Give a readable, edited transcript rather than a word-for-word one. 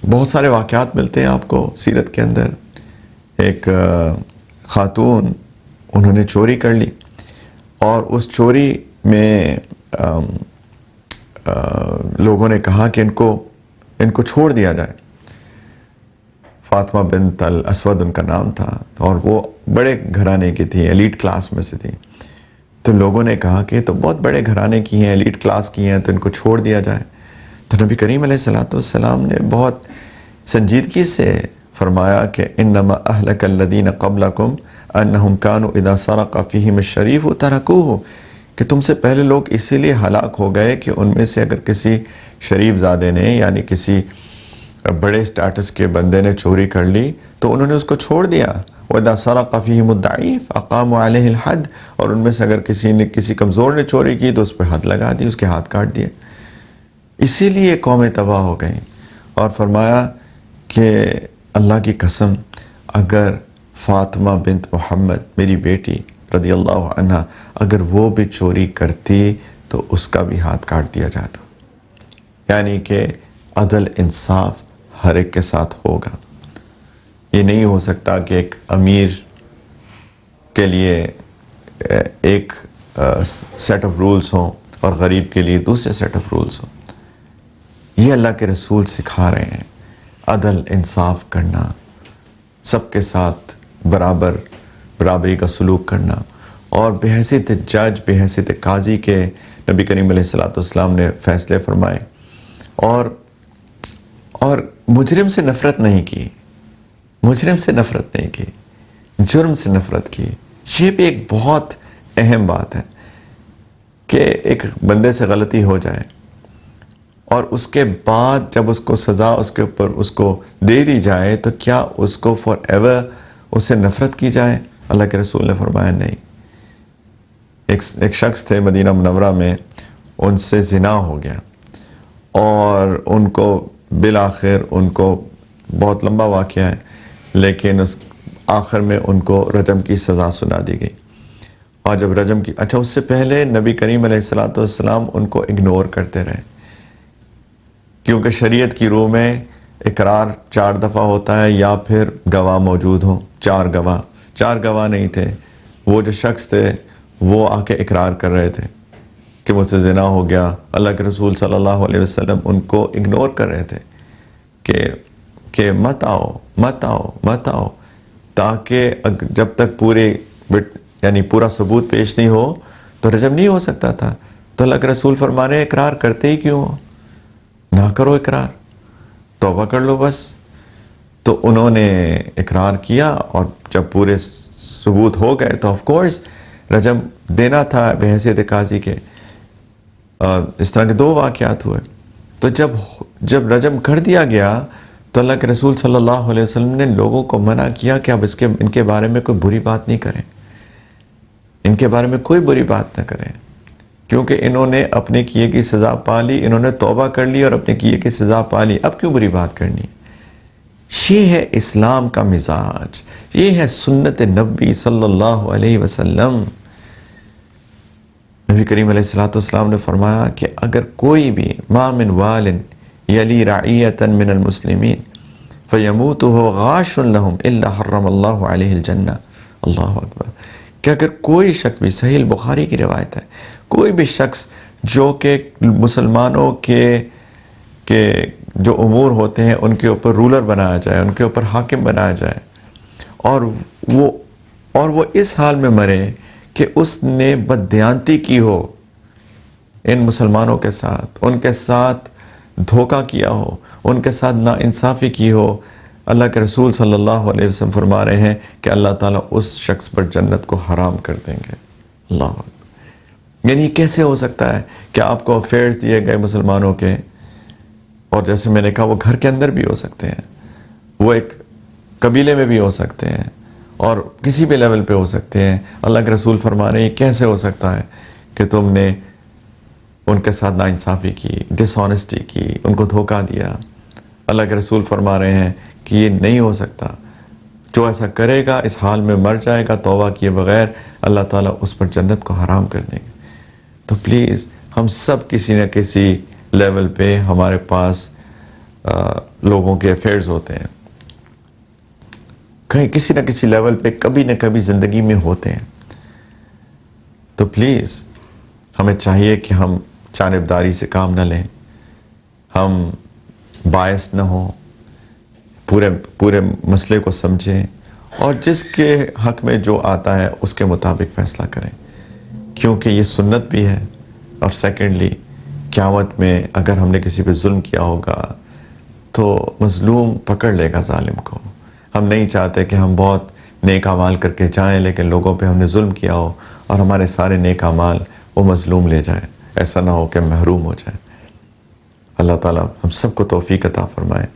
بہت سارے واقعات ملتے ہیں آپ کو سیرت کے اندر. ایک خاتون انہوں نے چوری کر لی اور اس چوری میں لوگوں نے کہا کہ ان کو چھوڑ دیا جائے. فاطمہ بنت الاسود ان کا نام تھا اور وہ بڑے گھرانے کی تھی، ایلیٹ کلاس میں سے تھی. تو لوگوں نے کہا کہ تو بہت بڑے گھرانے کی ہیں، ایلیٹ کلاس کی ہیں، تو ان کو چھوڑ دیا جائے. تو نبی کریم علیہ السلام نے بہت سنجیدگی سے فرمایا کہ انما اہلک الذین قبلکم انہم کانوا اذا سرق فیہم الشریف ترکوہ، کہ تم سے پہلے لوگ اسی لیے ہلاک ہو گئے کہ ان میں سے اگر کسی شریف زادے نے یعنی کسی بڑے سٹیٹس کے بندے نے چوری کر لی تو انہوں نے اس کو چھوڑ دیا. وَإِذَا سَرَقَ فِيهِمُ الضَّعِيفُ أَقَامُوا عَلَيْهِ الْحَدَّ، اور ان میں سے اگر کسی کمزور نے چوری کی تو اس پہ حد لگا دی، اس کے ہاتھ کاٹ دیے. اسی لیے قومیں تباہ ہو گئیں. اور فرمایا کہ اللہ کی قسم اگر فاطمہ بنت محمد میری بیٹی رضی اللہ عنہ اگر وہ بھی چوری کرتی تو اس کا بھی ہاتھ کاٹ دیا جاتا. یعنی کہ عدل انصاف ہر ایک کے ساتھ ہوگا. یہ نہیں ہو سکتا کہ ایک امیر کے لیے ایک سیٹ آف رولز ہوں اور غریب کے لیے دوسرے سیٹ آف رولز ہوں. یہ اللہ کے رسول سکھا رہے ہیں عدل انصاف کرنا، سب کے ساتھ برابری کا سلوک کرنا. اور بحیثیت جج، بحیثیت قاضی کے نبی کریم علیہ السلام نے فیصلے فرمائے اور مجرم سے نفرت نہیں کی، مجرم سے نفرت نہیں کی، جرم سے نفرت کی. یہ بھی ایک بہت اہم بات ہے کہ ایک بندے سے غلطی ہو جائے اور اس کے بعد جب اس کو سزا اس کے اوپر اس کو دے دی جائے تو کیا اس کو فار ایور اس سے نفرت کی جائے؟ اللہ کے رسول نے فرمایا نہیں. ایک شخص تھے مدینہ منورہ میں، ان سے زنا ہو گیا اور ان کو بالآخر ان کو بہت لمبا واقعہ ہے لیکن اس آخر میں ان کو رجم کی سزا سنا دی گئی. اور جب رجم کی اس سے پہلے نبی کریم علیہ السلام ان کو اگنور کرتے رہے، کیونکہ شریعت کی روح میں اقرار 4 دفعہ ہوتا ہے یا پھر گواہ موجود ہوں. 4 گواہ نہیں تھے. وہ جو شخص تھے وہ آ کے اقرار کر رہے تھے کہ مجھ سے زنا ہو گیا. اللہ کے رسول صلی اللہ علیہ وسلم ان کو اگنور کر رہے تھے کہ مت آؤ تاکہ جب تک پورا ثبوت پیش نہیں ہو تو رجم نہیں ہو سکتا تھا. تو اللہ کے رسول فرما رہے ہیں اقرار کرتے ہی کیوں ہو؟ نہ کرو اقرار، توبہ کر لو بس. تو انہوں نے اقرار کیا اور جب پورے ثبوت ہو گئے تو آف کورس رجم دینا تھا بحیثیت قاضی کے. اس طرح کے 2 واقعات ہوئے. تو جب رجم کر دیا گیا تو اللہ کے رسول صلی اللہ علیہ وسلم نے لوگوں کو منع کیا کہ اب ان کے بارے میں کوئی بری بات نہیں کریں، ان کے بارے میں کوئی بری بات نہ کریں، کیونکہ انہوں نے اپنے کیے کی سزا پا لی، انہوں نے توبہ کر لی اور اپنے کیے کی سزا پا لی، اب کیوں بری بات کرنی؟ یہ ہے اسلام کا مزاج، یہ ہے سنت نبی صلی اللہ علیہ وسلم. نبی کریم علیہ السلام نے فرمایا کہ اگر کوئی بھی ما من وال یلی رعیتا من المسلمین فیموت وہو غاش لہم الا حرم اللہ علیہ الجنہ. اللہ اکبر. کہ اگر کوئی شخص بھی، صحیح البخاری کی روایت ہے، کوئی بھی شخص جو کہ مسلمانوں کے جو امور ہوتے ہیں ان کے اوپر رولر بنایا جائے، ان کے اوپر حاکم بنایا جائے اور وہ اس حال میں مرے کہ اس نے بددیانتی کی ہو ان مسلمانوں کے ساتھ، ان کے ساتھ دھوکہ کیا ہو، ان کے ساتھ ناانصافی کی ہو، اللہ کے رسول صلی اللہ علیہ وسلم فرما رہے ہیں کہ اللہ تعالیٰ اس شخص پر جنت کو حرام کر دیں گے. اللہ اکبر. یعنی کیسے ہو سکتا ہے کہ آپ کو افیئرز دیے گئے مسلمانوں کے، اور جیسے میں نے کہا وہ گھر کے اندر بھی ہو سکتے ہیں، وہ ایک قبیلے میں بھی ہو سکتے ہیں اور کسی بھی لیول پہ ہو سکتے ہیں. اللہ کے رسول فرما رہے ہیں کیسے ہو سکتا ہے کہ تم نے ان کے ساتھ ناانصافی کی، ڈس آنیسٹی کی، ان کو دھوکہ دیا. اللہ کے رسول فرما رہے ہیں کہ یہ نہیں ہو سکتا. جو ایسا کرے گا اس حال میں مر جائے گا توبہ کیے بغیر، اللہ تعالیٰ اس پر جنت کو حرام کر دیں گے. تو پلیز ہم سب کسی نہ کسی لیول پہ ہمارے پاس لوگوں کے افیئرز ہوتے ہیں، کہیں کسی نہ کسی لیول پہ کبھی نہ کبھی زندگی میں ہوتے ہیں. تو پلیز ہمیں چاہیے کہ ہم جانبداری سے کام نہ لیں، ہم باعث نہ ہوں، پورے مسئلے کو سمجھیں اور جس کے حق میں جو آتا ہے اس کے مطابق فیصلہ کریں، کیونکہ یہ سنت بھی ہے. اور سیکنڈلی قیامت میں اگر ہم نے کسی پہ ظلم کیا ہوگا تو مظلوم پکڑ لے گا ظالم کو. ہم نہیں چاہتے کہ ہم بہت نیک اعمال کر کے جائیں لیکن لوگوں پہ ہم نے ظلم کیا ہو اور ہمارے سارے نیک اعمال وہ مظلوم لے جائیں. ایسا نہ ہو کہ محروم ہو جائے. اللہ تعالیٰ ہم سب کو توفیق عطا فرمائے.